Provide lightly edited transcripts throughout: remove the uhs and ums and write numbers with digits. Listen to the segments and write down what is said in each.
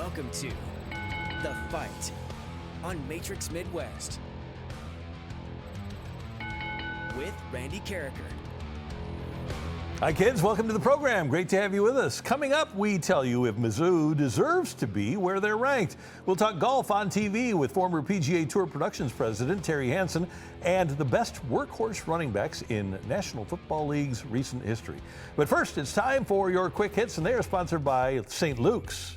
Welcome to The Fight on Matrix Midwest with Randy Carricker. Hi kids, welcome to the program. Great to have you with us. Coming up, we tell you if Mizzou deserves to be where they're ranked. We'll talk golf on TV with former PGA Tour Productions President Terry Hanson and the best workhorse running backs in National Football League's recent history. But first, it's time for your quick hits, and they are sponsored by St. Luke's.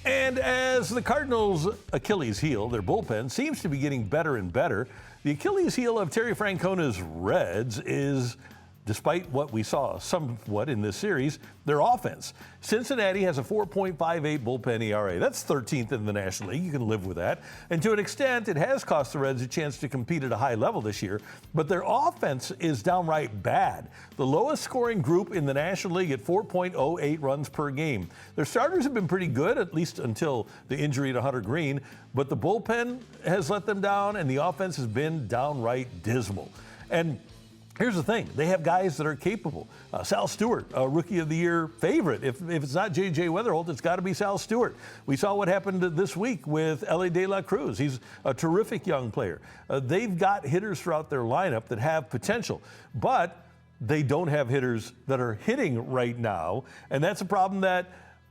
And as the Cardinals' Achilles heel, their bullpen seems to be getting better and better. The Achilles heel of Terry Francona's Reds is, despite what we saw somewhat in this series, their offense. Cincinnati has a 4.58 bullpen ERA. That's 13th in the National League. You can live with that. And to an extent, it has cost the Reds a chance to compete at a high level this year. But their offense is downright bad. The lowest scoring group in the National League at 4.08 runs per game. Their starters have been pretty good, at least until the injury to Hunter Green. But the bullpen has let them down, and the offense has been downright dismal. And here's the thing, they have guys that are capable. Sal Stewart, a Rookie of the Year favorite. If it's not J.J. Weatherholt, it's got to be Sal Stewart. We saw what happened this week with Elly De La Cruz. He's a terrific young player. They've got hitters throughout their lineup that have potential, but they don't have hitters that are hitting right now, and that's a problem that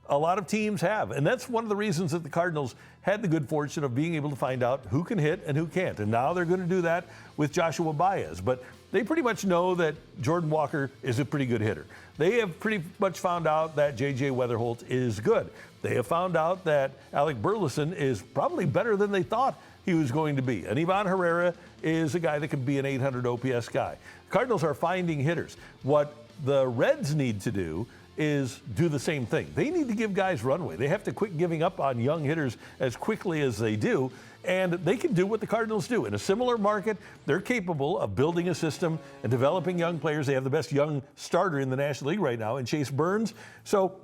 a lot of teams have. And that's one of the reasons that the Cardinals had the good fortune of being able to find out who can hit and who can't. And now they're going to do that with Joshua Baez. But they pretty much know that Jordan Walker is a pretty good hitter. They have pretty much found out that J.J. Weatherholt is good. They have found out that Alec Burleson is probably better than they thought he was going to be. And Ivan Herrera is a guy that can be an 800 OPS guy. Cardinals are finding hitters. What the Reds need to do is do the same thing. They need to give guys runway. They have to quit giving up on young hitters as quickly as they do, and they can do what the Cardinals do. In a similar market, they're capable of building a system and developing young players. They have the best young starter in the National League right now in Chase Burns. So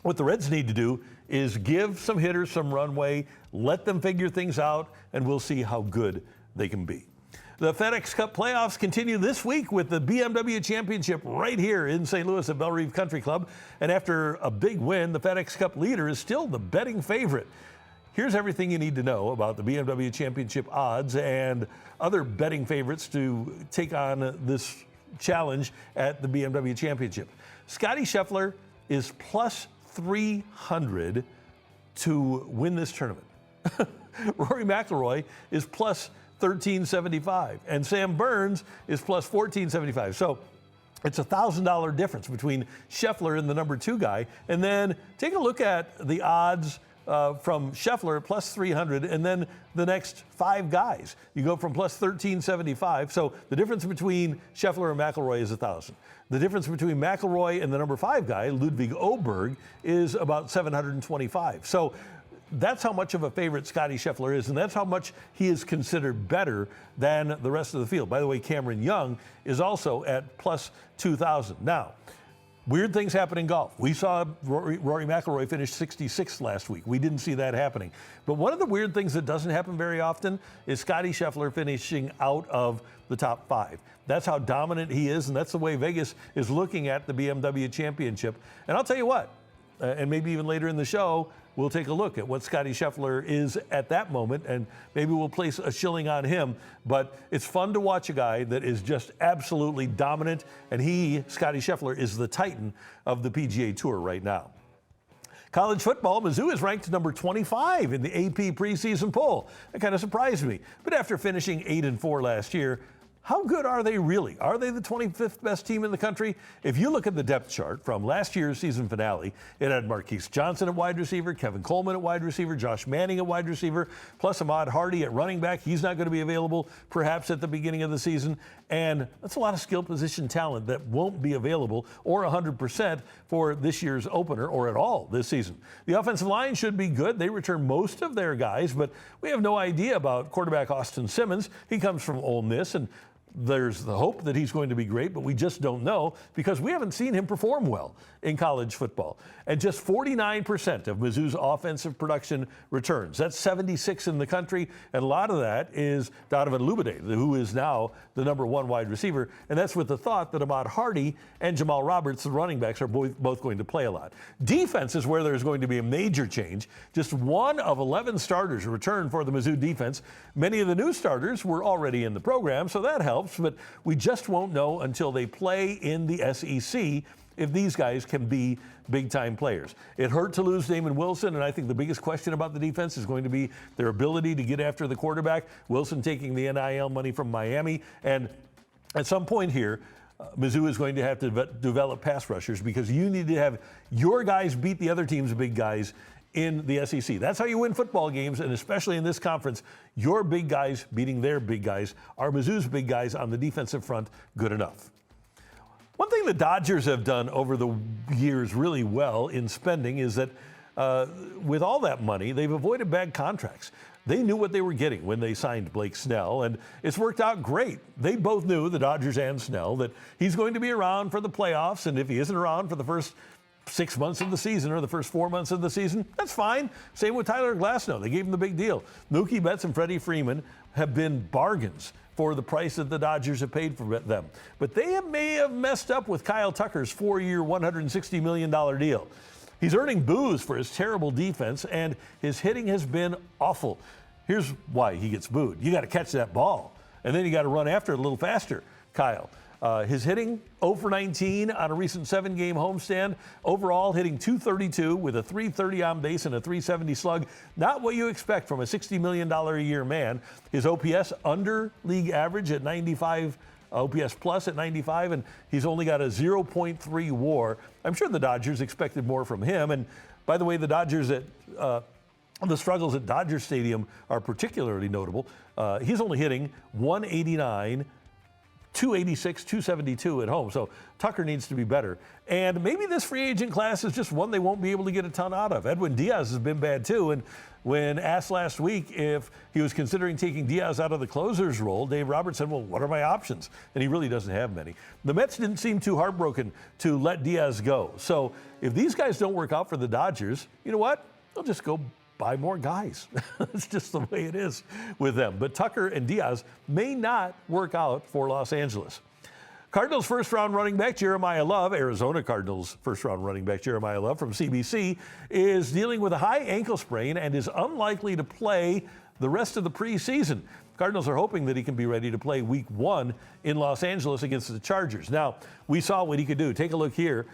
what the Reds need to do is give some hitters some runway, let them figure things out, and we'll see how good they can be. The FedEx Cup playoffs continue this week with the BMW Championship right here in St. Louis at Bellerive Country Club. And after a big win, the FedEx Cup leader is still the betting favorite. Here's everything you need to know about the BMW Championship odds and other betting favorites to take on this challenge at the BMW Championship. Scotty Scheffler is plus 300 to win this tournament. Rory McIlroy is plus 1375, and Sam Burns is plus 1475. So it's a $1,000 difference between Scheffler and the number 2 guy. And then take a look at the odds from Scheffler at plus 300, and then the next 5 guys. You go from plus 1375. So the difference between Scheffler and McIlroy is 1,000. The difference between McIlroy and the number 5 guy, Ludwig Åberg, is about 725. So that's how much of a favorite Scotty Scheffler is, and that's how much he is considered better than the rest of the field. By the way, Cameron Young is also at plus 2,000. Now, weird things happen in golf. We saw Rory McIlroy finish 66th last week. We didn't see that happening. But one of the weird things that doesn't happen very often is Scotty Scheffler finishing out of the top 5. That's how dominant he is, and that's the way Vegas is looking at the BMW Championship. And I'll tell you what, and maybe even later in the show, we'll take a look at what Scotty Scheffler is at that moment, and maybe we'll place a shilling on him. But it's fun to watch a guy that is just absolutely dominant, and Scotty Scheffler, is the titan of the PGA Tour right now. College football, Mizzou is ranked number 25 in the AP preseason poll. That kind of surprised me. But after finishing 8-4 last year, how good are they really? Are they the 25th best team in the country? If you look at the depth chart from last year's season finale, it had Marquise Johnson at wide receiver, Kevin Coleman at wide receiver, Josh Manning at wide receiver, plus Ahmad Hardy at running back. He's not going to be available perhaps at the beginning of the season. And that's a lot of skill position talent that won't be available or 100% for this year's opener or at all this season. The offensive line should be good. They return most of their guys, but we have no idea about quarterback Austin Simmons. He comes from Ole Miss, and There's the hope that he's going to be great, but we just don't know because we haven't seen him perform well in college football. And just 49% of Mizzou's offensive production returns. That's 76 in the country, and a lot of that is Donovan Lubade, who is now the number 1 wide receiver, and that's with the thought that Ahmad Hardy and Jamal Roberts, the running backs, are both going to play a lot. Defense is where there's going to be a major change. Just 1 of 11 starters return for the Mizzou defense. Many of the new starters were already in the program, so that helps, but we just won't know until they play in the SEC if these guys can be big-time players. It hurt to lose Damon Wilson, and I think the biggest question about the defense is going to be their ability to get after the quarterback. Wilson taking the NIL money from Miami, and at some point here, Mizzou is going to have to develop pass rushers because you need to have your guys beat the other team's big guys in the SEC. That's how you win football games, and especially in this conference, your big guys beating their big guys. Are Mizzou's big guys on the defensive front good enough? One thing the Dodgers have done over the years really well in spending is that with all that money, they've avoided bad contracts. They knew what they were getting when they signed Blake Snell, and it's worked out great. They both knew, the Dodgers and Snell, that he's going to be around for the playoffs, and if he isn't around for the first 6 months of the season or the first 4 months of the season, that's fine. Same with Tyler Glasnow. They gave him the big deal. Mookie Betts and Freddie Freeman have been bargains for the price that the Dodgers have paid for them. But they may have messed up with Kyle Tucker's 4-year, $160 million deal. He's earning boos for his terrible defense, and his hitting has been awful. Here's why he gets booed. You got to catch that ball, and then you got to run after it a little faster, Kyle. His hitting, 0 for 19 on a recent 7-game homestand. Overall, hitting .232 with a .330 on base and a .370 slug. Not what you expect from a $60 million a year man. His OPS under league average at 95, OPS plus at 95, and he's only got a 0.3 WAR. I'm sure the Dodgers expected more from him. And by the way, the Dodgers the struggles at Dodger Stadium are particularly notable. He's only hitting 189. 286, 272 at home. So Tucker needs to be better. And maybe this free agent class is just one they won't be able to get a ton out of. Edwin Diaz has been bad too. And when asked last week if he was considering taking Diaz out of the closer's role, Dave Roberts said, well, what are my options? And he really doesn't have many. The Mets didn't seem too heartbroken to let Diaz go. So if these guys don't work out for the Dodgers, you know what? They'll just go buy more guys. It's just the way it is with them. But Tucker and Diaz may not work out for Los Angeles. Cardinals first-round running back Jeremiah Love, Arizona Cardinals first-round running back Jeremiah Love from CBC, is dealing with a high ankle sprain and is unlikely to play the rest of the preseason. Cardinals are hoping that he can be ready to play week 1 in Los Angeles against the Chargers. Now, we saw what he could do. Take a look here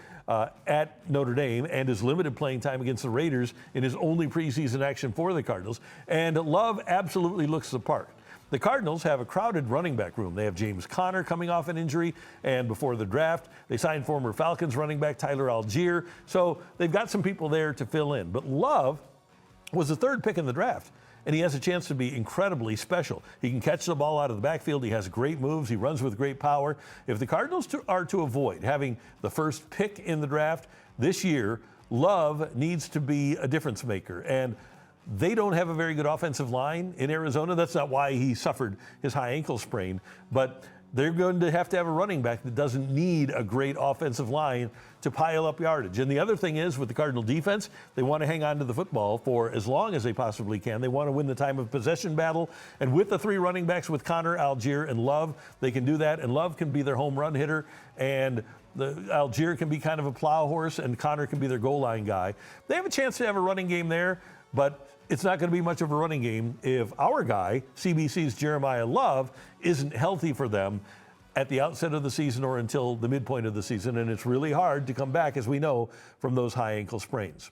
at Notre Dame and his limited playing time against the Raiders in his only preseason action for the Cardinals. And Love absolutely looks the part. The Cardinals have a crowded running back room. They have James Conner coming off an injury, and before the draft, they signed former Falcons running back Tyler Algier. So they've got some people there to fill in. But Love was the 3rd pick in the draft, and he has a chance to be incredibly special. He can catch the ball out of the backfield. He has great moves. He runs with great power. If the Cardinals are to avoid having the first pick in the draft this year, Love needs to be a difference maker. And they don't have a very good offensive line in Arizona. That's not why he suffered his high ankle sprain. But they're going to have a running back that doesn't need a great offensive line to pile up yardage. And the other thing is, with the Cardinal defense, they want to hang on to the football for as long as they possibly can. They want to win the time of possession battle. And with the 3 running backs, with Conner, Algier, and Love, they can do that. And Love can be their home run hitter. And Algier can be kind of a plow horse. And Conner can be their goal line guy. They have a chance to have a running game there, but it's not going to be much of a running game if our guy, CBC's Jeremiah Love, isn't healthy for them at the outset of the season or until the midpoint of the season. And it's really hard to come back, as we know, from those high ankle sprains.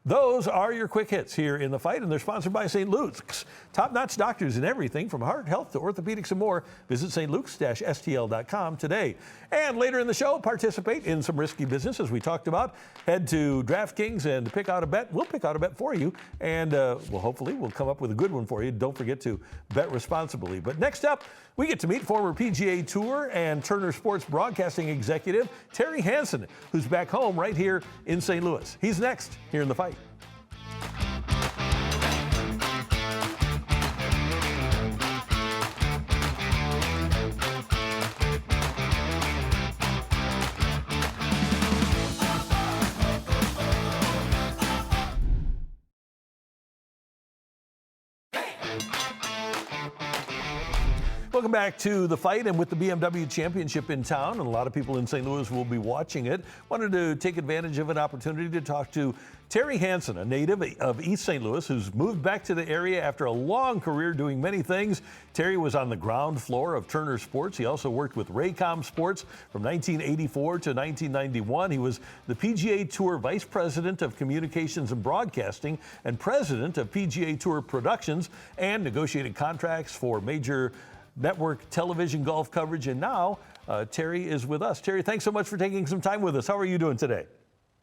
Those are your quick hits here in the fight, and they're sponsored by St. Luke's. Top-notch doctors in everything from heart health to orthopedics and more. Visit stluke's-stl.com today. And later in the show, participate in some risky business, as we talked about. Head to DraftKings and pick out a bet. We'll pick out a bet for you, and hopefully we'll come up with a good one for you. Don't forget to bet responsibly. But next up, we get to meet former PGA Tour and Turner Sports broadcasting executive Terry Hanson, who's back home right here in St. Louis. He's next here in the fight. Welcome back to The Fight, and with the BMW Championship in town, and a lot of people in St. Louis will be watching it, wanted to take advantage of an opportunity to talk to Terry Hanson, a native of East St. Louis who's moved back to the area after a long career doing many things. Terry was on the ground floor of Turner Sports. He also worked with Raycom Sports from 1984 to 1991. He was the PGA Tour Vice President of Communications and Broadcasting and President of PGA Tour Productions, and negotiated contracts for major network television golf coverage. And now Terry is with us. Terry, thanks so much for taking some time with us. How are you doing today?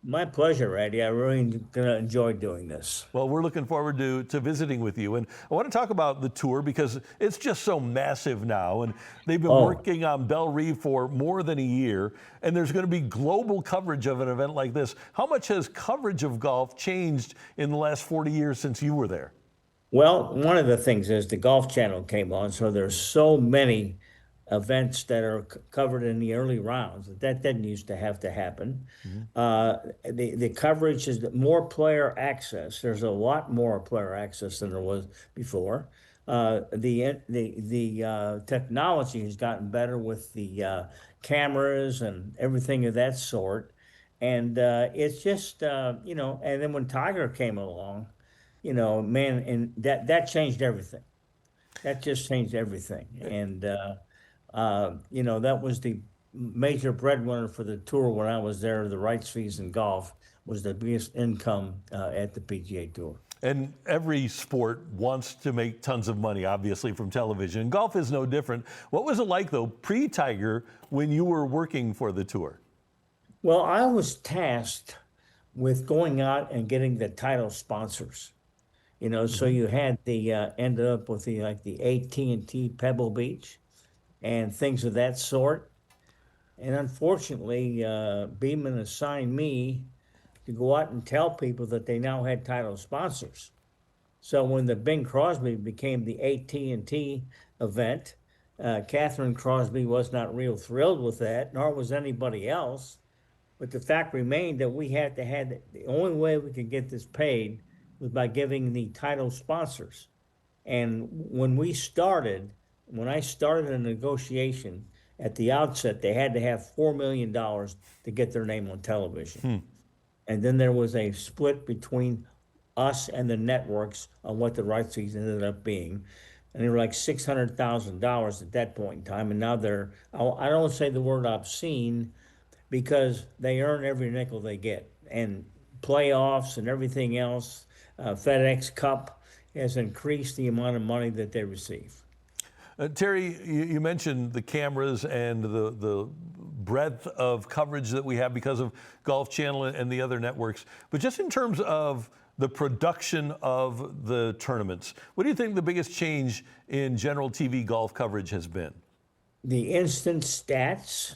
My pleasure, Eddie. I really gonna enjoy doing this. Well, we're looking forward to visiting with you. And I want to talk about the tour because it's just so massive now. And they've been working on Belle Reve for more than a year. And there's going to be global coverage of an event like this. How much has coverage of golf changed in the last 40 years since you were there? Well, one of the things is the Golf Channel came on, so there's so many events that are covered in the early rounds. That didn't used to have to happen. The coverage is more player access. There's a lot more player access than there was before. The technology has gotten better with the cameras and everything of that sort. And it's just, and then when Tiger came along, man, and that changed everything. That just changed everything. And, that was the major breadwinner for the tour when I was there. The rights fees in golf was the biggest income at the PGA Tour. And every sport wants to make tons of money, obviously, from television. Golf is no different. What was it like, though, pre-Tiger, when you were working for the tour? Well, I was tasked with going out and getting the title sponsors. So you had the ended up with the AT&T Pebble Beach and things of that sort. And unfortunately, Beeman assigned me to go out and tell people that they now had title sponsors. So when the Bing Crosby became the AT&T event, Catherine Crosby was not real thrilled with that, nor was anybody else. But the fact remained that we had to have the only way we could get this paid was by giving the title sponsors. And when I started a negotiation at the outset, they had to have $4 million to get their name on television. And then there was a split between us and the networks on what the rights fees ended up being. And they were like $600,000 at that point in time. And now I don't say the word obscene because they earn every nickel they get. And playoffs and everything else, FedEx Cup has increased the amount of money that they receive. Terry, you mentioned the cameras and the breadth of coverage that we have because of Golf Channel and the other networks. But just in terms of the production of the tournaments, what do you think the biggest change in general TV golf coverage has been? The instant stats,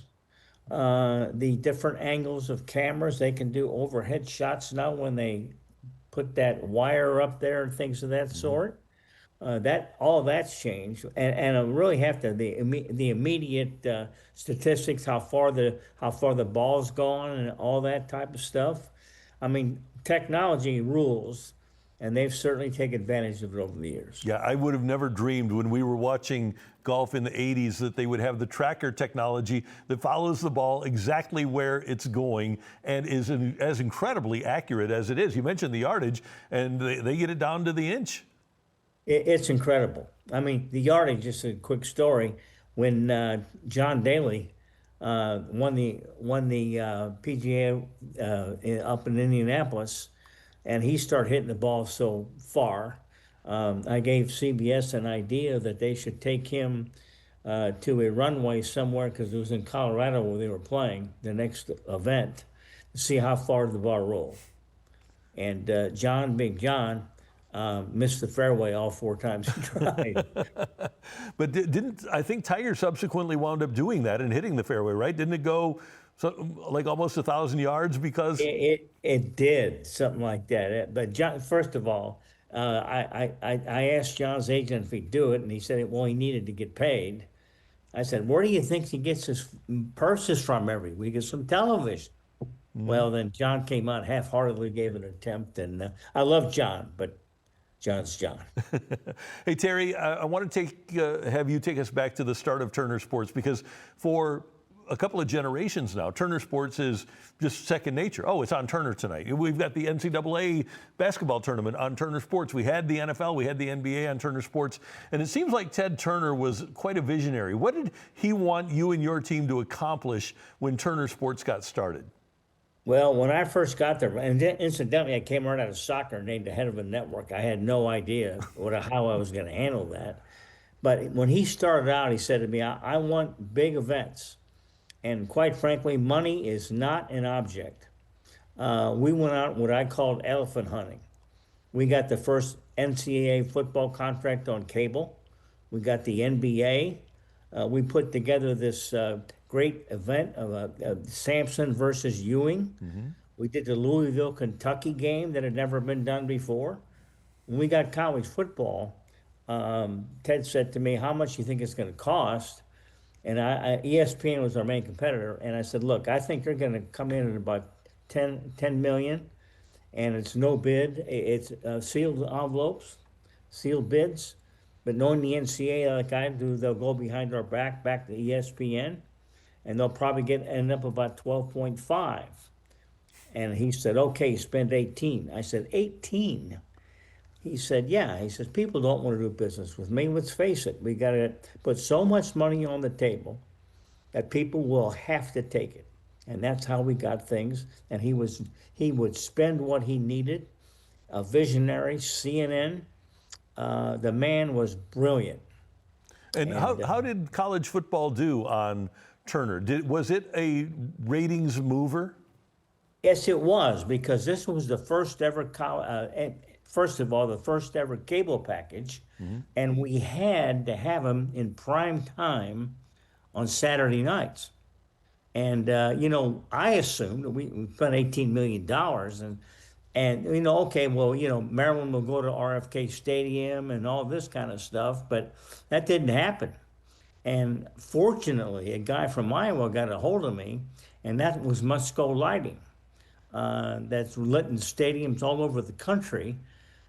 the different angles of cameras. They can do overhead shots now when they put that wire up there and things of that sort. All that's changed, and I really have to the immediate statistics, how far the ball's gone, and all that type of stuff. I mean, technology rules, and they've certainly taken advantage of it over the years. Yeah, I would have never dreamed when we were watching golf in the 80s that they would have the tracker technology that follows the ball exactly where it's going and is as incredibly accurate as it is. You mentioned the yardage, and they get it down to the inch. It's incredible. I mean, the yardage, just a quick story, when John Daly won the PGA up in Indianapolis, and he started hitting the ball so far, I gave CBS an idea that they should take him to a runway somewhere, because it was in Colorado where they were playing the next event, to see how far the ball rolled. And Big John, missed the fairway all 4 times he tried. But I think Tiger subsequently wound up doing that and hitting the fairway, right? Didn't it go like almost 1,000 yards because? It did, something like that. But John, first of all, I asked John's agent if he'd do it, and he said, well, he needed to get paid. I said, where do you think he gets his purses from every week? It's from television. Well, then John came out half-heartedly, gave an attempt, and I love John, but John's John. Hey, Terry, I want to have you take us back to the start of Turner Sports, because for a couple of generations now, Turner Sports is just second nature. Oh, it's on Turner tonight. We've got the NCAA basketball tournament on Turner Sports. We had the NFL, we had the NBA on Turner Sports. And it seems like Ted Turner was quite a visionary. What did he want you and your team to accomplish when Turner Sports got started? Well, when I first got there, and incidentally, I came right out of soccer, named the head of a network. I had no idea how I was going to handle that. But when he started out, he said to me, I want big events. And quite frankly, money is not an object. We went out what I called elephant hunting. We got the first NCAA football contract on cable. We got the NBA. We put together this great event of Sampson versus Ewing. Mm-hmm. We did the Louisville, Kentucky game that had never been done before. When we got college football, Ted said to me, how much do you think it's going to cost? And ESPN was our main competitor. And I said, look, I think they're going to come in at about 10 million. And it's no bid. It's sealed envelopes, sealed bids. But knowing the NCAA like I do, they'll go behind our back to ESPN. And they'll probably end up about 12.5. And he said, okay, spend 18. I said, 18? He said, yeah. He says, people don't want to do business with me. Let's face it. We got to put so much money on the table that people will have to take it. And that's how we got things. And he would spend what he needed. A visionary, CNN. The man was brilliant. And how did college football do on Turner? Was it a ratings mover? Yes, it was, because this was the first ever first of all, the first ever cable package, mm-hmm. and we had to have them in prime time on Saturday nights. And, I assumed that we spent $18 million and, okay, well, Maryland will go to RFK Stadium and all this kind of stuff, but that didn't happen. And fortunately, a guy from Iowa got a hold of me, and that was Musco Lighting. That's lit in stadiums all over the country.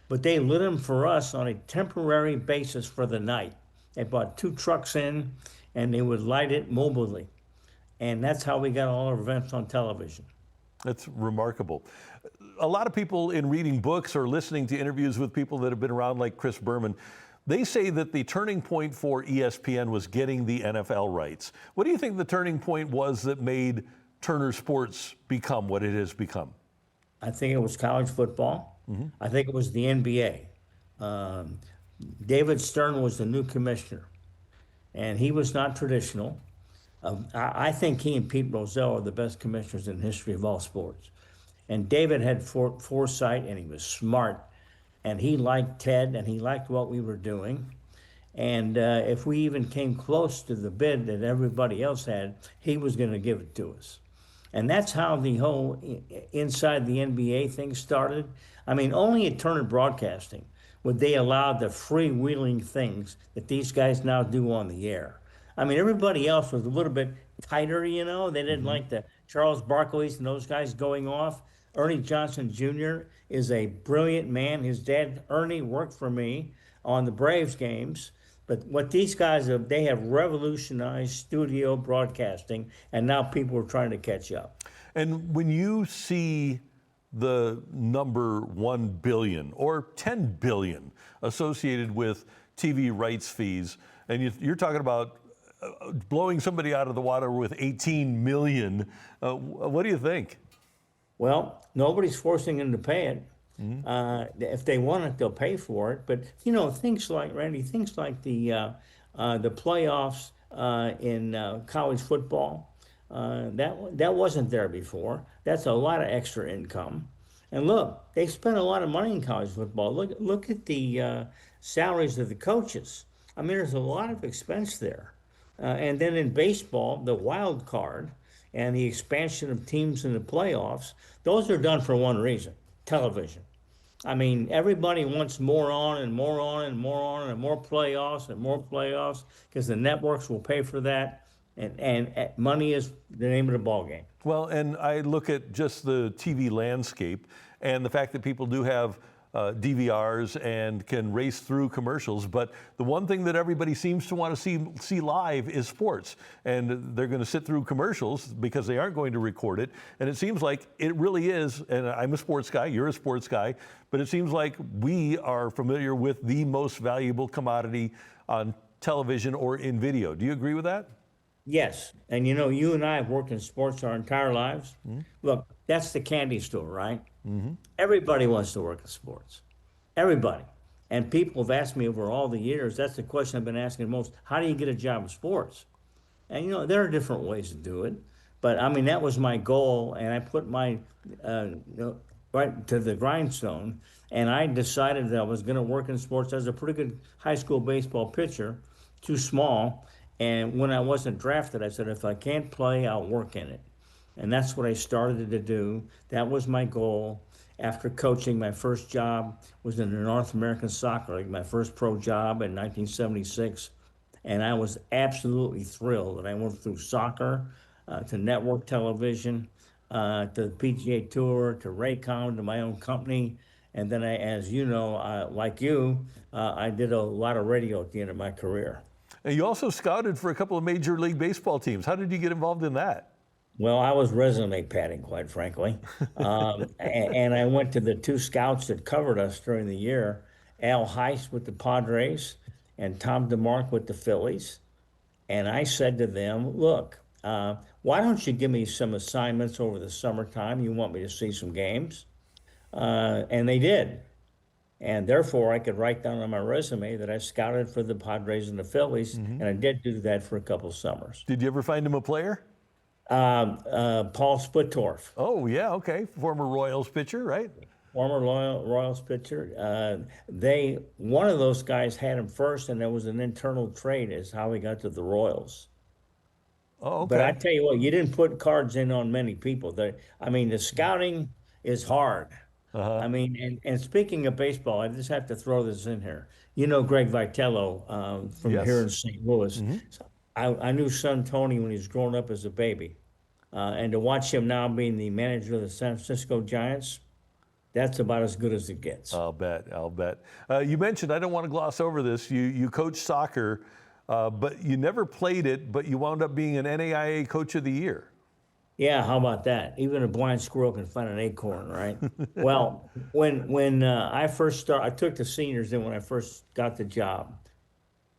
But they lit them for us on a temporary basis for the night. They brought 2 trucks in, and they would light it mobilely. And that's how we got all our events on television. That's remarkable. A lot of people, in reading books or listening to interviews with people that have been around, like Chris Berman, they say that the turning point for ESPN was getting the NFL rights. What do you think the turning point was that made Turner Sports become what it has become? I think it was college football. Mm-hmm. I think it was the NBA. David Stern was the new commissioner, and he was not traditional. I think he and Pete Rozelle are the best commissioners in the history of all sports. And David had foresight, and he was smart, and he liked Ted, and he liked what we were doing. And if we even came close to the bid that everybody else had, he was going to give it to us. And that's how the whole inside the NBA thing started. I mean, only at Turner Broadcasting would they allow the freewheeling things that these guys now do on the air. I mean, everybody else was a little bit tighter, They didn't mm-hmm. like the Charles Barkley's and those guys going off. Ernie Johnson Jr. is a brilliant man. His dad, Ernie, worked for me on the Braves games. But what these guys have, they have revolutionized studio broadcasting, and now people are trying to catch up. And when you see the number 1 billion or 10 billion associated with TV rights fees, and you're talking about blowing somebody out of the water with 18 million, what do you think? Well, nobody's forcing them to pay it. Mm-hmm. If they want it, they'll pay for it. But things like the playoffs in college football, that wasn't there before. That's a lot of extra income. And look, they spend a lot of money in college football. Look at the salaries of the coaches. I mean, there's a lot of expense there. And then in baseball, the wild card and the expansion of teams in the playoffs, those are done for one reason: television. I mean, everybody wants more on and more on and more on and more playoffs because the networks will pay for that. And money is the name of the ballgame. Well, and I look at just the TV landscape and the fact that people do have DVRs and can race through commercials. But the one thing that everybody seems to want to see live is sports. And they're going to sit through commercials because they aren't going to record it. And it seems like it really is, and I'm a sports guy, you're a sports guy, but it seems like we are familiar with the most valuable commodity on television or in video. Do you agree with that? Yes. And you know, you and I have worked in sports our entire lives. Look, that's the candy store, right? Everybody wants to work in sports. Everybody. And people have asked me over all the years, that's the question I've been asking most, how do you get a job in sports? And you know, there are different ways to do it. But I mean, that was my goal. And I put my, right to the grindstone. And I decided that I was going to work in sports. I was a pretty good high school baseball pitcher, too small. And when I wasn't drafted, I said, if I can't play, I'll work in it. And that's what I started to do. That was my goal. After coaching, my first job was in the North American Soccer League, my first pro job in 1976. And I was absolutely thrilled that I went through soccer to network television, to the PGA Tour, to Raycom, to my own company. And then I, as you know, like you, I did a lot of radio at the end of my career. And you also scouted for a couple of Major League Baseball teams. How did you get involved in that? Well, I was resume padding, quite frankly. And I went to the two scouts that covered us during the year, Al Heist with the Padres and Tom DeMark with the Phillies. And I said to them, look, why don't you give me some assignments over the summertime? You want me to see some games? And they did. And therefore, I could write down on my resume that I scouted for the Padres and the Phillies, and I did do that for a couple of summers. Did you ever find him a player? Paul Splittorff. Oh, yeah, okay. Former Royals pitcher, right? Former Royals pitcher. One of those guys had him first, and there was an internal trade is how he got to the Royals. Oh, okay. But I tell you what, you didn't put cards in on many people. I mean, the scouting is hard. I mean, and speaking of baseball, I just have to throw this in here. You know Greg Vitello from Yes. here in St. Louis. So I knew son Tony when he was growing up as a baby. And to watch him now being the manager of the San Francisco Giants, that's about as good as it gets. I'll bet. You mentioned, I don't want to gloss over this, you coached soccer, but you never played it, but you wound up being an NAIA Coach of the Year. Yeah, how about that? Even a blind squirrel can find an acorn, right? Well, when I first started, I took the seniors in when I first got the job.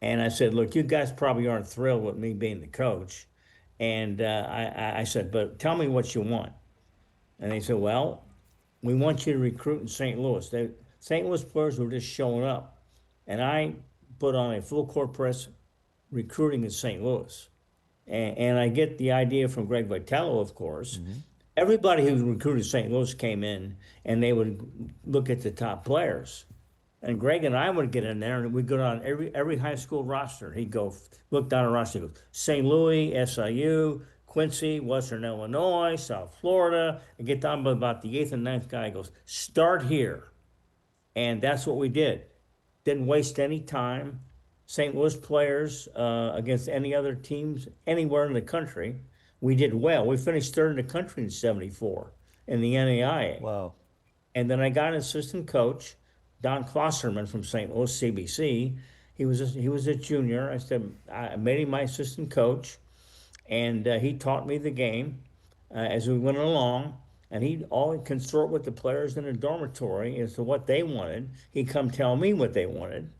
And I said, look, you guys probably aren't thrilled with me being the coach. And I said, but tell me what you want. And they said, well, we want you to recruit in St. Louis. St. Louis players were just showing up. And I put on a full court press recruiting in St. Louis. And I get the idea from Greg Vitello, of course. Everybody who recruited St. Louis came in and they would look at the top players. And Greg and I would get in there and we'd go down every high school roster. He'd go look down a roster. He'd go, St. Louis, SIU, Quincy, Western Illinois, South Florida, and get down by about the eighth and ninth guy. He goes, start here. And that's what we did. Didn't waste any time. St. Louis players against any other teams anywhere in the country, we did well. We finished third in the country in '74 in the NAIA. Wow. And then I got an assistant coach, Don Klosserman from St. Louis CBC. He was a junior. I made him my assistant coach, and he taught me the game as we went along. And he'd all consort with the players in the dormitory as to what they wanted. He'd come tell me what they wanted.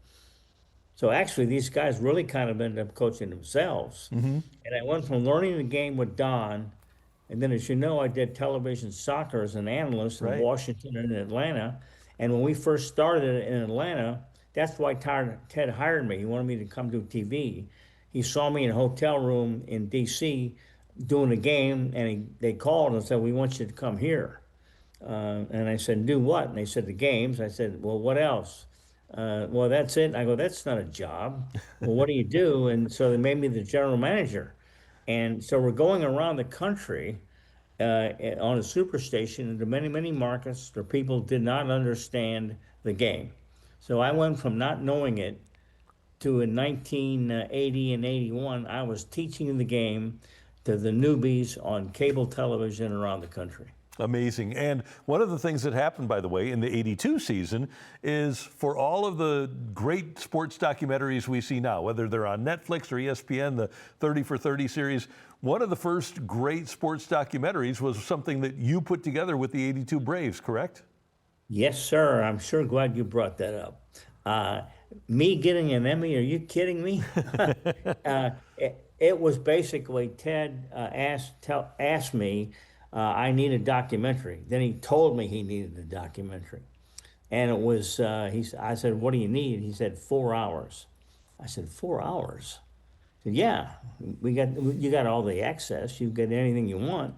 So actually, these guys really kind of ended up coaching themselves. And I went from learning the game with Don, and then, as you know, I did television soccer as an analyst in Washington and Atlanta. And when we first started in Atlanta, that's why Ted hired me. He wanted me to come do TV. He saw me in a hotel room in D.C. doing a game, and they called and said, we want you to come here. And I said, do what? And they said, the games. I said, well, what else? Well, that's it. I go, that's not a job. Well, what do you do? And so they made me the general manager. And so we're going around the country on a superstation into many, many markets where people did not understand the game. So I went from not knowing it to in 1980 and 81, I was teaching the game to the newbies on cable television around the country. Amazing. And one of the things that happened, by the way, in the 82 season is for all of the great sports documentaries we see now, whether they're on Netflix or ESPN, the 30 for 30 series, one of the first great sports documentaries was something that you put together with the 82 Braves, correct? Yes, sir. I'm sure glad you brought that up. Me getting an Emmy, are you kidding me? It was basically Ted asked me, I need a documentary. Then he told me he needed a documentary. And it was, I said, what do you need? He said, 4 hours. I said, 4 hours? He said, yeah, you got all the access. You get anything you want.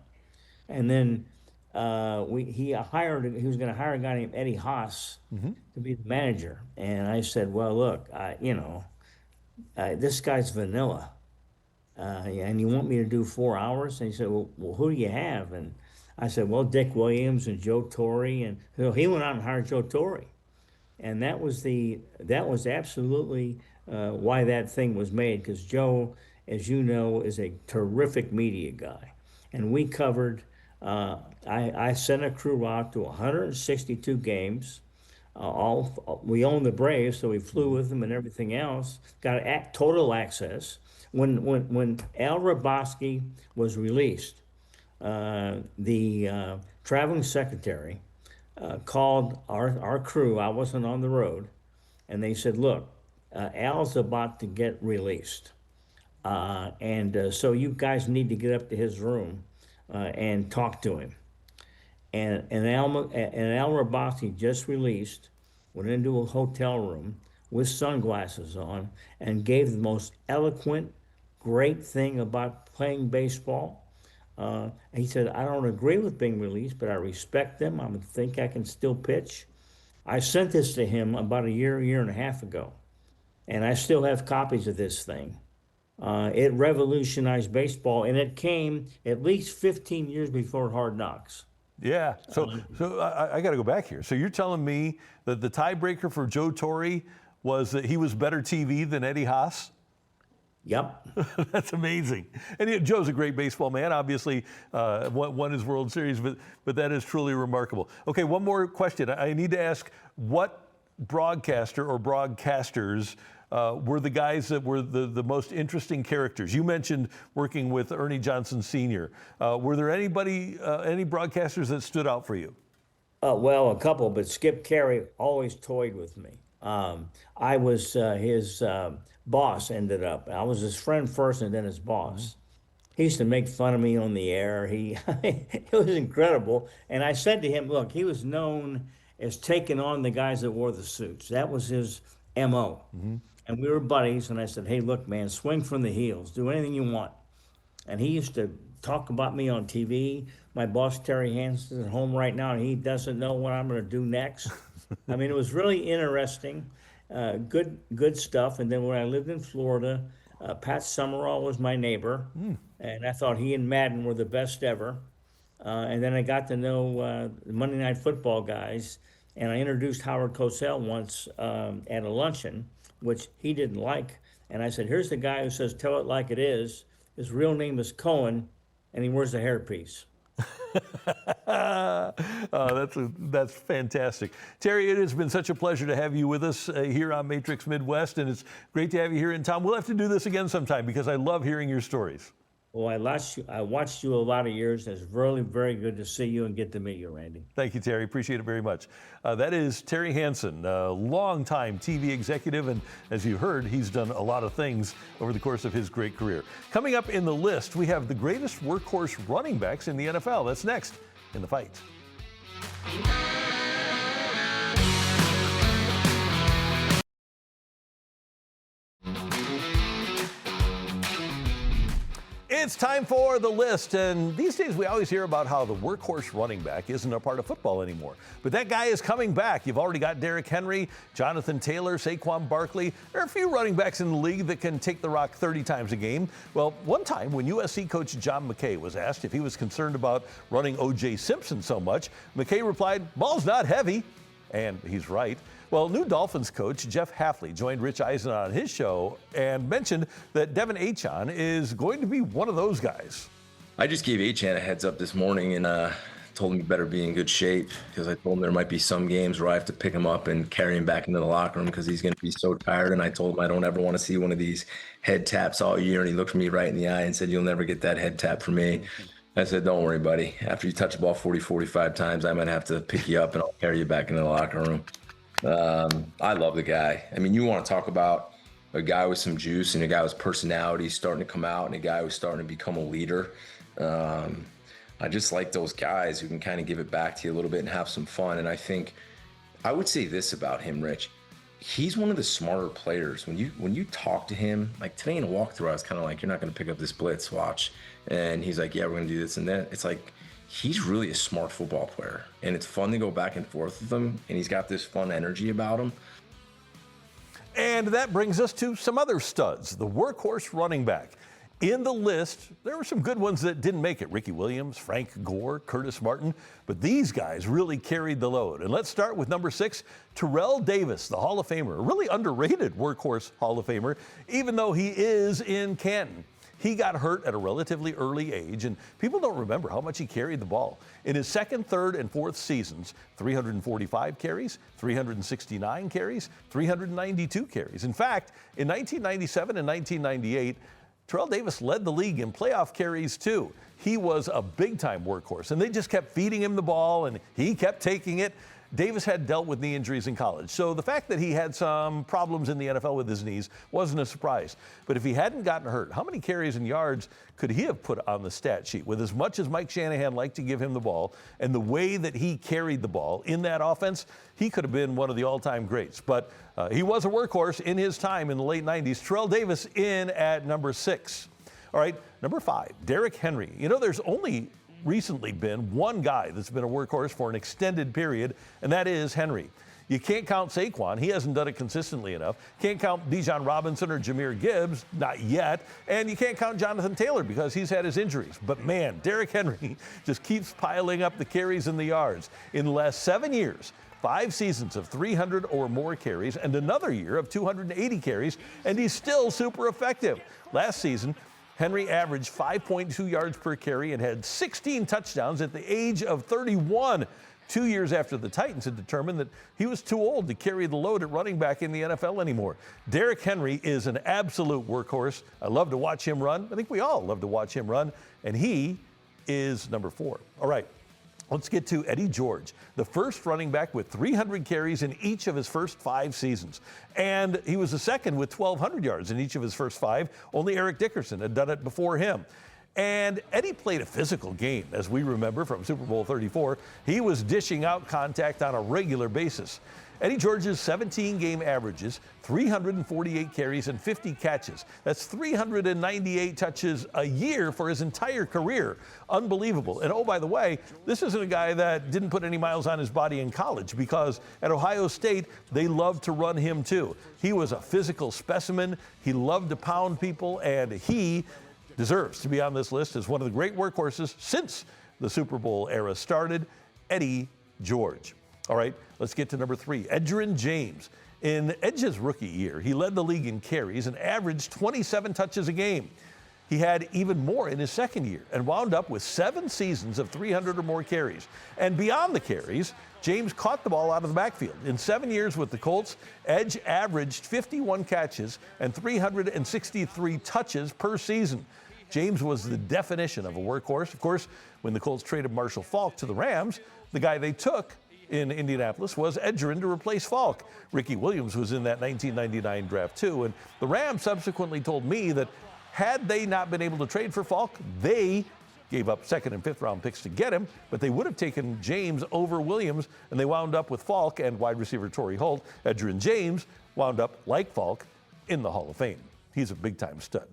And then he was going to hire a guy named Eddie Haas to be the manager. And I said, well, look, this guy's vanilla. And you want me to do 4 hours? And he said, well, who do you have? And I said, well, Dick Williams and Joe Torre. And so he went out and hired Joe Torre. And that was absolutely why that thing was made, because Joe, as you know, is a terrific media guy. And we covered, I sent a crew out to 162 games. We own the Braves, so we flew with them and everything else. Got total access. When Al Rabosky was released, the traveling secretary called our crew. I wasn't on the road, and they said, "Look, Al's about to get released, so you guys need to get up to his room and talk to him." And Al Rabosky just released, went into a hotel room with sunglasses on, and gave the most eloquent, great thing about playing baseball. He said, I don't agree with being released, but I respect them. I think I can still pitch. I sent this to him about a year and a half ago, and I still have copies of this thing. It revolutionized baseball, and it came at least 15 years before Hard Knocks. Yeah, so I got to go back here. So you're telling me that the tiebreaker for Joe Torre was that he was better TV than Eddie Haas? Yep. That's amazing. And Joe's a great baseball man, obviously won his World Series, but that is truly remarkable. Okay, one more question. I need to ask, what broadcaster or broadcasters were the guys that were the most interesting characters? You mentioned working with Ernie Johnson Sr. Were there any broadcasters that stood out for you? Well, a couple, but Skip Carey always toyed with me. I was his boss, ended up. I was his friend first and then his boss. He used to make fun of me on the air. It was incredible. And I said to him, look, he was known as taking on the guys that wore the suits. That was his MO. And we were buddies, and I said, hey, look, man, swing from the heels. Do anything you want. And he used to talk about me on TV. My boss, Terry Hanson, is at home right now, and he doesn't know what I'm going to do next. I mean, it was really interesting, good stuff. And then when I lived in Florida, Pat Summerall was my neighbor, and I thought he and Madden were the best ever. And then I got to know the Monday Night Football guys, and I introduced Howard Cosell once at a luncheon, which he didn't like. And I said, here's the guy who says, tell it like it is. His real name is Cohen, and he wears a hairpiece. That's fantastic. Terry, it has been such a pleasure to have you with us here on Matrix Midwest, and it's great to have you here in town. We'll have to do this again sometime because I love hearing your stories. Well, I watched you a lot of years, and it's really very good to see you and get to meet you, Randy. Thank you, Terry. Appreciate it very much. That is Terry Hanson, a longtime TV executive, and as you heard, he's done a lot of things over the course of his great career. Coming up in the list, we have the greatest workhorse running backs in the NFL. That's next in The Fight. It's time for the list, and these days we always hear about how the workhorse running back isn't a part of football anymore. But that guy is coming back. You've already got Derrick Henry, Jonathan Taylor, Saquon Barkley. There are a few running backs in the league that can take the rock 30 times a game. Well, one time when USC coach John McKay was asked if he was concerned about running O.J. Simpson so much, McKay replied, "Ball's not heavy." And he's right. Well, new Dolphins coach Jeff Hafley joined Rich Eisen on his show and mentioned that Devin Achane is going to be one of those guys. I just gave Achane a heads up this morning, and told him he better be in good shape because I told him there might be some games where I have to pick him up and carry him back into the locker room because he's going to be so tired. And I told him I don't ever want to see one of these head taps all year. And he looked me right in the eye and said, "You'll never get that head tap from me." I said, "Don't worry, buddy. After you touch the ball 40, 45 times, I might have to pick you up and I'll carry you back into the locker room." I love the guy. I mean, you want to talk about a guy with some juice and a guy with personality starting to come out and a guy who's starting to become a leader. I just like those guys who can kind of give it back to you a little bit and have some fun. And I think I would say this about him, Rich. He's one of the smarter players. When you talk to him, like today in a walkthrough, I was kind of like, "You're not going to pick up this blitz, watch." And he's like, "Yeah, we're going to do this and that." It's like, he's really a smart football player. And it's fun to go back and forth with him. And he's got this fun energy about him. And that brings us to some other studs, the workhorse running back. In the list, there were some good ones that didn't make it. Ricky Williams, Frank Gore, Curtis Martin. But these guys really carried the load. And let's start with number 6, Terrell Davis, the Hall of Famer. A really underrated workhorse Hall of Famer, even though he is in Canton. He got hurt at a relatively early age, and people don't remember how much he carried the ball. In his second, third, and fourth seasons, 345 carries, 369 carries, 392 carries. In fact, in 1997 and 1998, Terrell Davis led the league in playoff carries too. He was a big-time workhorse, and they just kept feeding him the ball, and he kept taking it. Davis had dealt with knee injuries in college, so the fact that he had some problems in the NFL with his knees wasn't a surprise. But if he hadn't gotten hurt, how many carries and yards could he have put on the stat sheet? With as much as Mike Shanahan liked to give him the ball and the way that he carried the ball in that offense, he could have been one of the all-time greats. But he was a workhorse in his time in the late 90s. Terrell Davis in at number 6. All right, number 5, Derrick Henry. You know, there's only recently been one guy that's been a workhorse for an extended period, and that is Henry. You can't count Saquon. He hasn't done it consistently enough. Can't count Bijan Robinson or Jahmyr Gibbs, not yet. And you can't count Jonathan Taylor because he's had his injuries. But man, Derrick Henry just keeps piling up the carries and the yards. In the last 7 years, 5 seasons of 300 or more carries and another year of 280 carries, and he's still super effective. Last season, Henry averaged 5.2 yards per carry and had 16 touchdowns at the age of 31, 2 years after the Titans had determined that he was too old to carry the load at running back in the NFL anymore. Derrick Henry is an absolute workhorse. I love to watch him run. I think we all love to watch him run, and he is number 4. All right. Let's get to Eddie George, the first running back with 300 carries in each of his first 5 seasons. And he was the second with 1,200 yards in each of his first 5. Only Eric Dickerson had done it before him. And Eddie played a physical game, as we remember from Super Bowl 34. He was dishing out contact on a regular basis. Eddie George's 17-game averages, 348 carries and 50 catches. That's 398 touches a year for his entire career. Unbelievable. And oh, by the way, this isn't a guy that didn't put any miles on his body in college, because at Ohio State, they loved to run him too. He was a physical specimen. He loved to pound people, and he deserves to be on this list as one of the great workhorses since the Super Bowl era started, Eddie George. All right, let's get to number 3, Edgerrin James. In Edge's rookie year, he led the league in carries and averaged 27 touches a game. He had even more in his second year and wound up with 7 seasons of 300 or more carries. And beyond the carries, James caught the ball out of the backfield. In 7 years with the Colts, Edge averaged 51 catches and 363 touches per season. James was the definition of a workhorse. Of course, when the Colts traded Marshall Faulk to the Rams, the guy they took in Indianapolis was Edgerrin to replace Faulk. Ricky Williams was in that 1999 draft too, and the Rams subsequently told me that had they not been able to trade for Faulk, they gave up 2nd and 5th round picks to get him, but they would have taken James over Williams, and they wound up with Faulk and wide receiver Torrey Holt. Edgerrin James wound up, like Faulk, in the Hall of Fame. He's a big-time stud.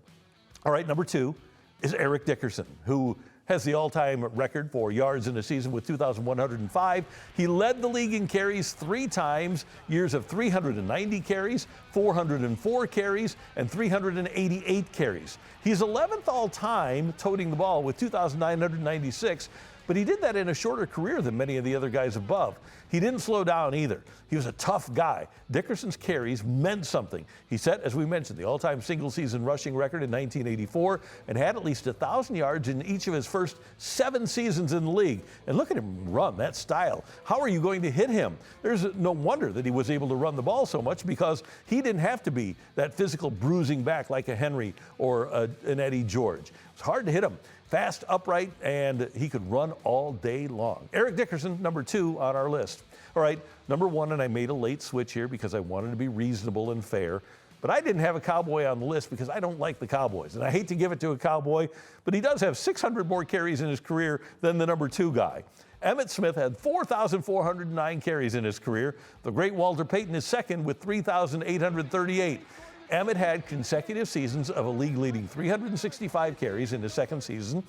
All right, number 2 is Eric Dickerson, who has the all-time record for yards in a season with 2,105. He led the league in carries 3 times, years of 390 carries, 404 carries, and 388 carries. He's 11th all-time toting the ball with 2,996, but he did that in a shorter career than many of the other guys above. He didn't slow down either. He was a tough guy. Dickerson's carries meant something. He set, as we mentioned, the all-time single-season rushing record in 1984 and had at least 1,000 yards in each of his first 7 seasons in the league. And look at him run, that style. How are you going to hit him? There's no wonder that he was able to run the ball so much, because he didn't have to be that physical bruising back like a Henry or an Eddie George. It's hard to hit him. Fast, upright, and he could run all day long. Eric Dickerson, number 2 on our list. All right, number 1, and I made a late switch here because I wanted to be reasonable and fair, but I didn't have a Cowboy on the list because I don't like the Cowboys, and I hate to give it to a Cowboy, but he does have 600 more carries in his career than the number 2 guy. Emmitt Smith had 4,409 carries in his career. The great Walter Payton is second with 3,838. Emmitt had consecutive seasons of a league-leading 365 carries in his second season.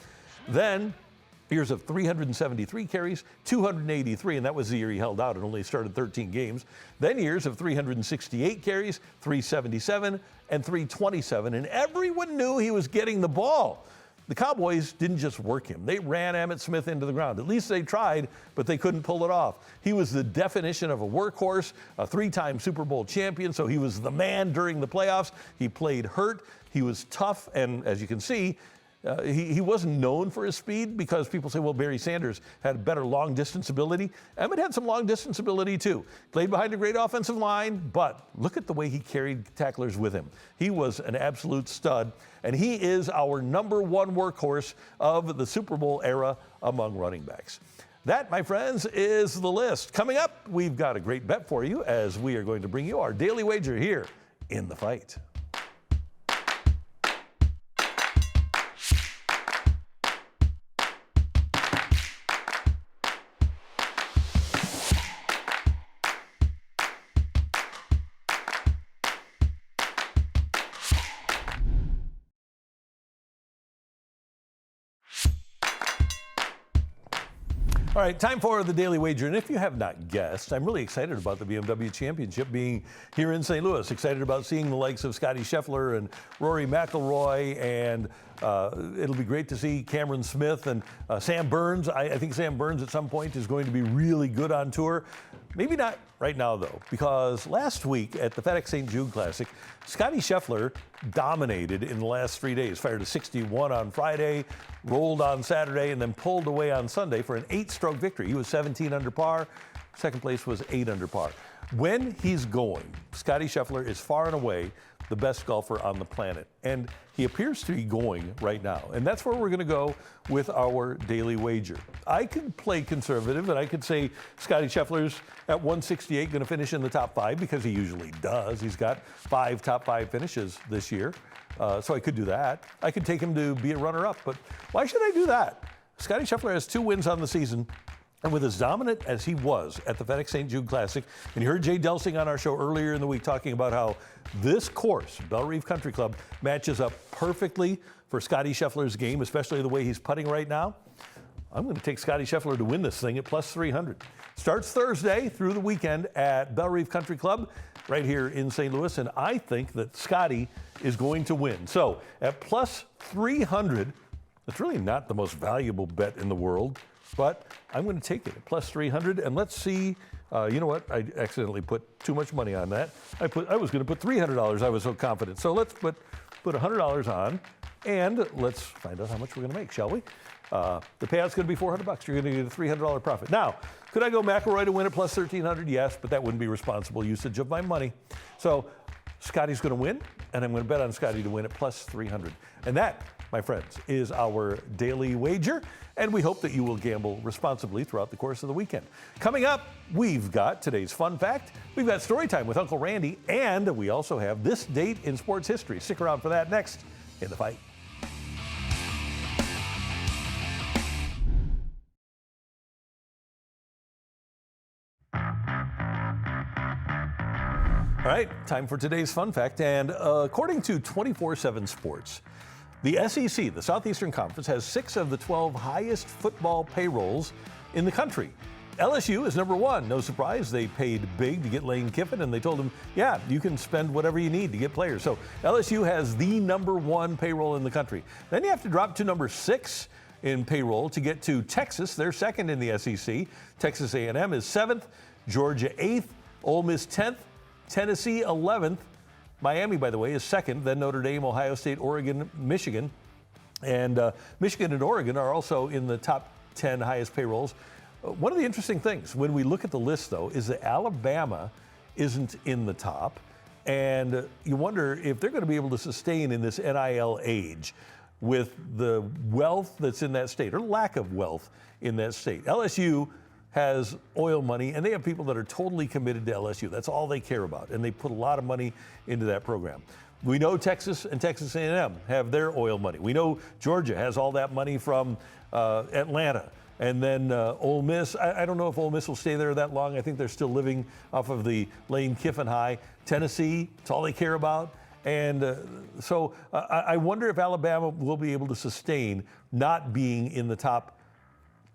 Then years of 373 carries, 283, and that was the year he held out and only started 13 games. Then years of 368 carries, 377, and 327, and everyone knew he was getting the ball. The Cowboys didn't just work him. They ran Emmitt Smith into the ground. At least they tried, but they couldn't pull it off. He was the definition of a workhorse, a 3-time Super Bowl champion, so he was the man during the playoffs. He played hurt. He was tough, and as you can see, he wasn't known for his speed, because people say, well, Barry Sanders had better long-distance ability. Emmitt had some long-distance ability, too. Played behind a great offensive line, but look at the way he carried tacklers with him. He was an absolute stud, and he is our number 1 workhorse of the Super Bowl era among running backs. That, my friends, is the list. Coming up, we've got a great bet for you, as we are going to bring you our daily wager here in The Fight. All right, time for the Daily Wager. And if you have not guessed, I'm really excited about the BMW Championship being here in St. Louis. Excited about seeing the likes of Scotty Scheffler and Rory McIlroy, and it'll be great to see Cameron Smith and Sam Burns. I think Sam Burns at some point is going to be really good on tour. Maybe not right now, though, because last week at the FedEx St. Jude Classic, Scotty Scheffler dominated in the last 3 days. Fired a 61 on Friday, rolled on Saturday, and then pulled away on Sunday for an 8-stroke victory. He was 17 under par. Second place was 8 under par. When he's going, Scotty Scheffler is far and away the best golfer on the planet. And he appears to be going right now. And that's where we're going to go with our daily wager. I could play conservative, and I could say Scotty Scheffler's at 168 going to finish in the top 5, because he usually does. He's got 5 top 5 finishes this year. So I could do that. I could take him to be a runner-up, but why should I do that? Scotty Scheffler has 2 wins on the season. And with as dominant as he was at the FedEx St. Jude Classic, and you heard Jay Delsing on our show earlier in the week talking about how this course, Belle Reve Country Club, matches up perfectly for Scotty Scheffler's game, especially the way he's putting right now. I'm going to take Scotty Scheffler to win this thing at plus 300. Starts Thursday through the weekend at Belle Reve Country Club right here in St. Louis, and I think that Scotty is going to win. So at plus 300, it's really not the most valuable bet in the world, but I'm going to take it at plus 300, and let's see. You know what? I accidentally put too much money on that. I was going to put $300. I was so confident. So let's put $100 on, and let's find out how much we're going to make, shall we? The payout's going to be $400. You're going to get a $300 profit. Now, could I go McIlroy to win at plus 1,300? Yes, but that wouldn't be responsible usage of my money. So Scotty's going to win, and I'm going to bet on Scotty to win at plus 300. And that, my friends, is our daily wager, and we hope that you will gamble responsibly throughout the course of the weekend. Coming up, we've got today's fun fact, we've got story time with Uncle Randy, and we also have this date in sports history. Stick around for that next in The Fight. All right, time for today's fun fact, and according to 24/7 Sports, the SEC, the Southeastern Conference, has 6 of the 12 highest football payrolls in the country. LSU is number 1. No surprise, they paid big to get Lane Kiffin, and they told him, yeah, you can spend whatever you need to get players. So LSU has the number 1 payroll in the country. Then you have to drop to number 6. in payroll to get to Texas. They're second in the SEC. Texas A&M is 7th, Georgia 8th, Ole Miss 10th, Tennessee 11th. Miami, by the way, is 2nd, then Notre Dame, Ohio State, Oregon, Michigan. And Michigan and Oregon are also in the top 10 highest payrolls. One of the interesting things when we look at the list, though, is that Alabama isn't in the top. And you wonder if they're going to be able to sustain in this NIL age with the wealth that's in that state, or lack of wealth in that state. LSU has oil money, and they have people that are totally committed to LSU. That's all they care about, and they put a lot of money into that program. We know Texas and Texas A&M have their oil money. We know Georgia has all that money from Atlanta. And then Ole Miss, I don't know if Ole Miss will stay there that long. I think they're still living off of the Lane Kiffin high. Tennessee, it's all they care about. And so I wonder if Alabama will be able to sustain not being in the top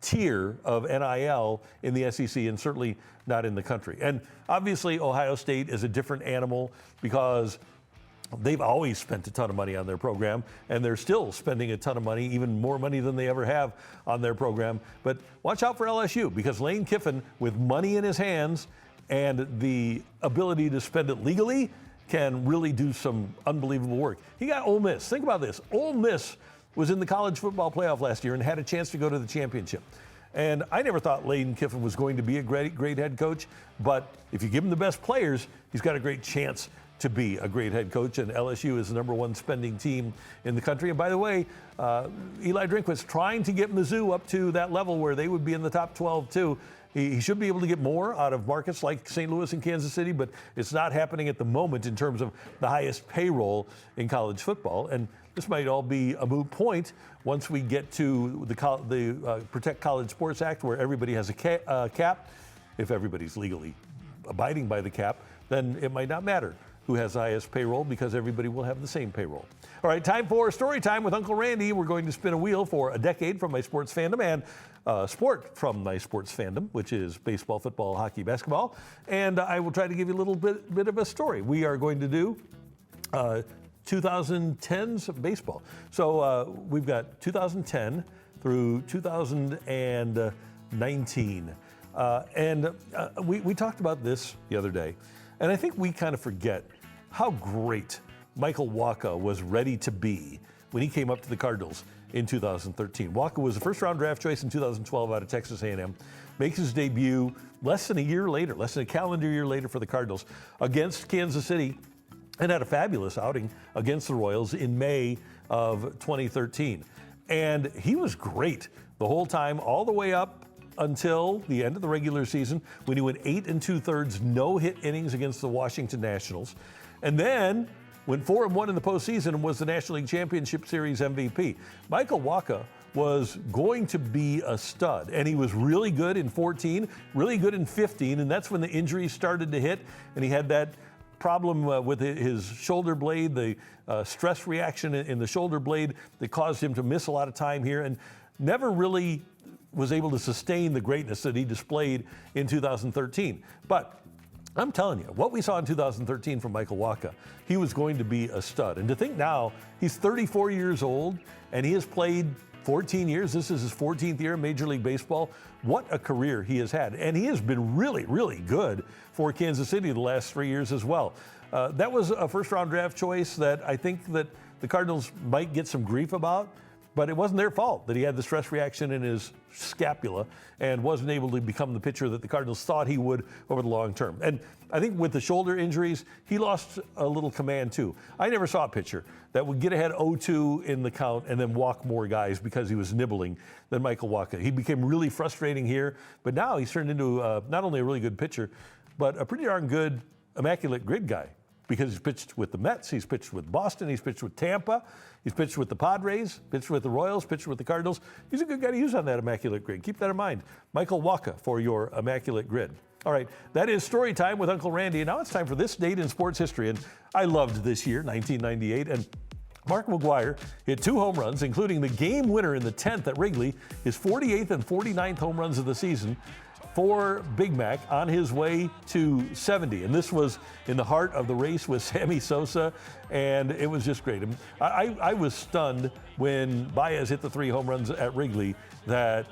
tier of NIL in the SEC, and certainly not in the country. And obviously Ohio State is a different animal because they've always spent a ton of money on their program, and they're still spending a ton of money, even more money than they ever have on their program. But watch out for LSU, because Lane Kiffin, with money in his hands and the ability to spend it legally, can really do some unbelievable work. He got Ole Miss. Think about this. Ole Miss was in the college football playoff last year and had a chance to go to the championship. And I never thought Lane Kiffin was going to be a great head coach, but if you give him the best players, he's got a great chance to be a great head coach, and LSU is the #1 spending team in the country. And by the way, Eli Drinkwitz trying to get Mizzou up to that level where they would be in the top 12 too. He should be able to get more out of markets like St. Louis and Kansas City, but it's not happening at the moment in terms of the highest payroll in college football. And this might all be a moot point once we get to the Protect College Sports Act, where everybody has a cap. If everybody's legally abiding by the cap, then it might not matter who has the highest payroll, because everybody will have the same payroll. All right, time for story time with Uncle Randy. We're going to spin a wheel for a decade from my sports fandom and sport from my sports fandom, which is baseball, football, hockey, basketball. And I will try to give you a little bit of a story. We are going to do 2010's baseball. So we've got 2010 through 2019. We talked about this the other day, and I think we kind of forget how great Michael Wacha was ready to be when he came up to the Cardinals in 2013. Wacha was a first-round draft choice in 2012 out of Texas A&M, makes his debut less than a calendar year later for the Cardinals against Kansas City, and had a fabulous outing against the Royals in May of 2013. And he was great the whole time, all the way up until the end of the regular season, when he went 8 2/3 no-hit innings against the Washington Nationals, and then went 4-1 in the postseason and was the National League Championship Series MVP. Michael Wacha was going to be a stud, and he was really good in 14, really good in 15, and that's when the injuries started to hit, and he had that problem with his shoulder blade, the stress reaction in the shoulder blade that caused him to miss a lot of time here, and never really was able to sustain the greatness that he displayed in 2013. But I'm telling you, what we saw in 2013 from Michael Wacha, he was going to be a stud. And to think now, he's 34 years old, and he has played 14 years. This is his 14th year in Major League Baseball. What a career he has had. And he has been really, really good for Kansas City the last 3 years as well. That was a first-round draft choice that I think that the Cardinals might get some grief about, but it wasn't their fault that he had the stress reaction in his scapula and wasn't able to become the pitcher that the Cardinals thought he would over the long term. And I think with the shoulder injuries, he lost a little command too. I never saw a pitcher that would get ahead 0-2 in the count and then walk more guys because he was nibbling than Michael Wacha. He became really frustrating here, but now he's turned into not only a really good pitcher, but a pretty darn good immaculate grid guy, because he's pitched with the Mets, he's pitched with Boston, he's pitched with Tampa, he's pitched with the Padres, pitched with the Royals, pitched with the Cardinals. He's a good guy to use on that immaculate grid. Keep that in mind. Michael Wacha for your immaculate grid. All right, that is story time with Uncle Randy. And now it's time for this date in sports history. And I loved this year, 1998. And Mark McGwire hit 2 home runs, including the game winner in the 10th at Wrigley, his 48th and 49th home runs of the season. for Big Mac on his way to 70. And this was in the heart of the race with Sammy Sosa, and it was just great. I was stunned when Baez hit the 3 home runs at Wrigley that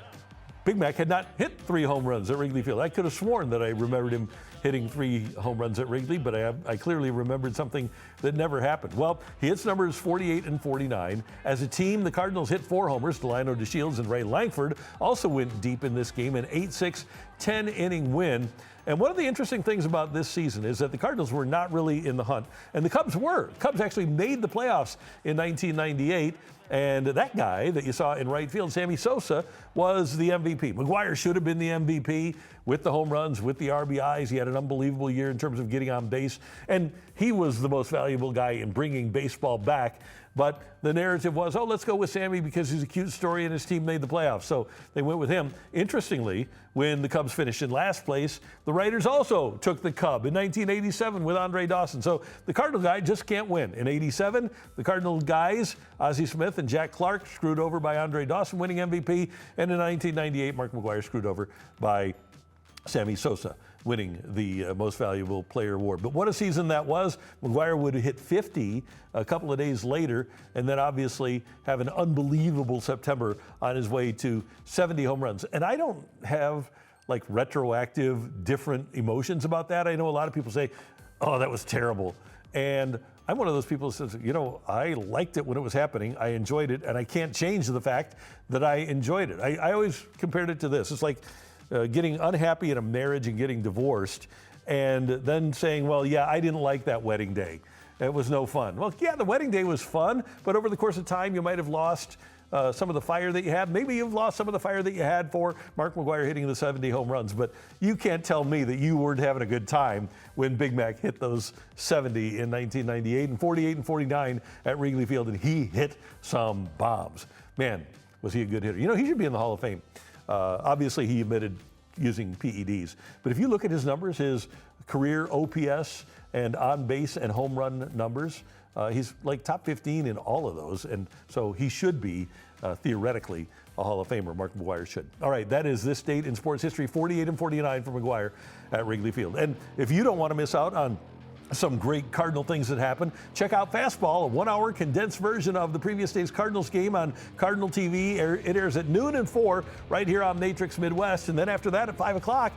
Big Mac had not hit 3 home runs at Wrigley Field. I could have sworn that I remembered him hitting 3 home runs at Wrigley, but I clearly remembered something that never happened. Well, he hits numbers 48 and 49. As a team, the Cardinals hit 4 homers. Delino DeShields and Ray Langford also went deep in this game, an 8-6, 10-inning win. And one of the interesting things about this season is that the Cardinals were not really in the hunt, and the Cubs were. Cubs actually made the playoffs in 1998. And that guy that you saw in right field, Sammy Sosa, was the MVP. McGwire should have been the MVP with the home runs, with the RBIs. He had an unbelievable year in terms of getting on base. And he was the most valuable guy in bringing baseball back. But the narrative was, oh, let's go with Sammy because he's a cute story and his team made the playoffs. So they went with him. Interestingly, when the Cubs finished in last place, the writers also took the Cub in 1987 with Andre Dawson. So the Cardinal guy just can't win. In 87, the Cardinal guys, Ozzie Smith and Jack Clark, screwed over by Andre Dawson winning MVP. And in 1998, Mark McGwire screwed over by Sammy Sosa winning the Most Valuable Player award. But what a season that was. McGwire would hit 50 a couple of days later, and then obviously have an unbelievable September on his way to 70 home runs. And I don't have like retroactive different emotions about that. I know a lot of people say, oh, that was terrible. And I'm one of those people that says, you know, I liked it when it was happening. I enjoyed it, and I can't change the fact that I enjoyed it. I always compared it to this. It's like getting unhappy in a marriage and getting divorced, and then saying, well, yeah, I didn't like that wedding day. It was no fun. Well, yeah, the wedding day was fun, but over the course of time, you might have lost some of the fire that you had. Maybe you've lost some of the fire that you had for Mark McGwire hitting the 70 home runs, but you can't tell me that you weren't having a good time when Big Mac hit those 70 in 1998 and 48 and 49 at Wrigley Field, and he hit some bombs. Man, was he a good hitter. You know, he should be in the Hall of Fame. Obviously, he admitted using PEDs. But if you look at his numbers, his career OPS and on base and home run numbers, he's like top 15 in all of those. And so he should be theoretically a Hall of Famer. Mark McGwire should. All right, that is this date in sports history, 48 and 49 for McGwire at Wrigley Field. And if you don't want to miss out on some great Cardinal things that happen, check out Fastball, a 1-hour condensed version of the previous day's Cardinals game on Cardinal TV. It airs at noon and 4 right here on Matrix Midwest. And then after that at 5 o'clock,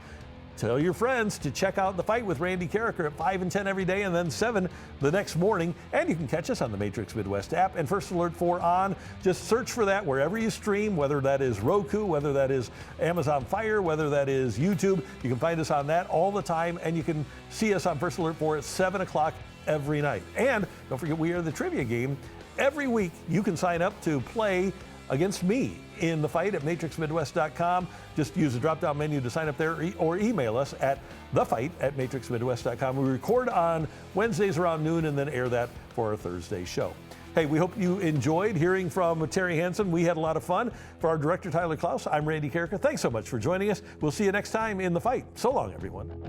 tell your friends to check out The Fight with Randy Carricker at 5 and 10 every day, and then 7 the next morning. And you can catch us on the Matrix Midwest app and First Alert 4 on. Just search for that wherever you stream, whether that is Roku, whether that is Amazon Fire, whether that is YouTube. You can find us on that all the time, and you can see us on First Alert 4 at 7 o'clock every night. And don't forget, we are the trivia game. Every week, you can sign up to play against me in The Fight at matrixmidwest.com. Just use the drop-down menu to sign up there, or email us at thefight@matrixmidwest.com. We record on Wednesdays around noon and then air that for our Thursday show. Hey, we hope you enjoyed hearing from Terry Hanson. We had a lot of fun. For our director, Tyler Klaus, I'm Randy Carricker. Thanks so much for joining us. We'll see you next time in The Fight. So long, everyone.